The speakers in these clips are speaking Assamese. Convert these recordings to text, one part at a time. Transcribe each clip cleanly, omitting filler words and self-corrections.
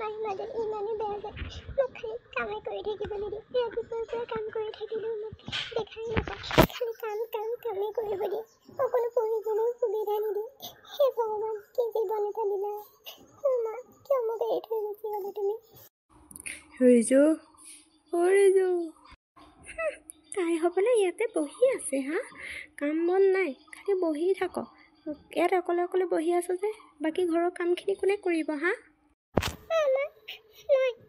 তাই মাজত ইমানেই বেয়া যায় মোক খালি কামে কৰি থাকিবলৈ দিয়ে ৰাতিপুৱাৰ পৰা কাম কৰি থাকিলেও মোক দেখাই নাপায় খালি কামেই কৰিব দিয়ে অকণো পঢ়িবলৈও সুবিধা নিদিয়ে হে ভগৱান কি জীৱন এটা দিলা মা কিয় মোক এৰি থৈ গুচি গ'লা তুমি ৰিজু ৰিজু তাই হ'বলৈ ইয়াতে বহি আছে হা কাম বন নাই খালি বহি থাক ইয়াত অকলে অকলে বহি আছো যে বাকী ঘৰৰ কামখিনি কোনে কৰিব হা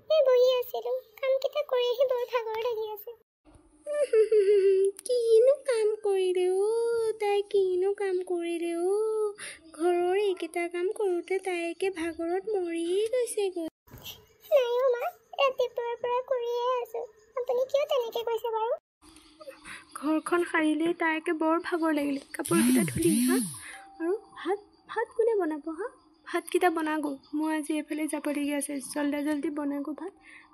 মই বহি আছিলোঁ কামকেইটা কৰি আহি বৰ ভাগৰ লাগি আছে কিনো কাম কৰিলে তাই কিনো কাম কৰিলে ঘৰৰ এইকেইটা কাম কৰোঁতে তাইকে ভাগৰত মৰিয়ে গৈছেগৈ নাই মা ৰাতিপুৱাৰ পৰা কৰিয়ে আছোঁ আপুনি কিয় তেনেকৈ কৈছে বাৰু ঘৰখন সাৰিলেই তাইকে বৰ ভাগৰ লাগিলে কাপোৰকেইটা ধুলি হা আৰু ভাত কোনে বনাব হা ভাতকেইটা বনাগৈ মই আজি এইফালে যাবলগীয়া আছে জল্দি বনাগৈ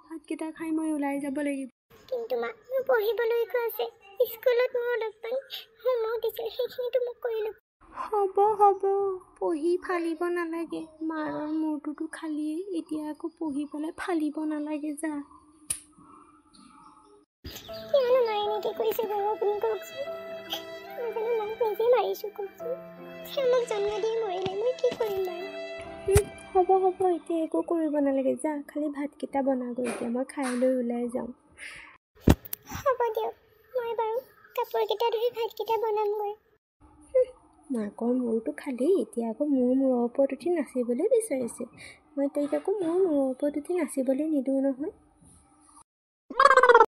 ভাতকেইটা খাই মই ওলাই যাব লাগিব কিন্তু মা মোৰ পঢ়িবলৈকো আছে স্কুলত মোৰ অলপমান হোমৱৰ্ক দিছিল সেইখিনিতো মোক কৰিলোঁ হ'ব পঢ়ি ফালিব নালাগে মাৰৰ মূৰটোতো খালিয়েই এতিয়া আকৌ পঢ়ি পেলাই ফালিব নালাগে যা কিয়নো মায়ে এনেকৈ কৰিছে বাৰু আপুনি কওকচোন মই জানো মাক নিজে মাৰিছোঁ কওকচোন তেওঁ মোক জন্ম দি মৰিলে মই কি কৰিম বাৰু হ'ব এতিয়া একো কৰিব নালাগে যা খালি ভাতকেইটা বনাগৈ এতিয়া মই খাই লৈ ওলাই যাওঁ হ'ব দিয়ক মই বাৰু কাপোৰকেইটা ধুই ভাতকেইটা বনামগৈ মাকৰ মূৰটো খালি এতিয়া আকৌ মূৰৰ ওপৰত উঠি নাচিবলৈ বিচাৰিছে মই তাইক আকৌ মূৰৰ ওপৰত উঠি নাচিবলৈ নিদিওঁ নহয়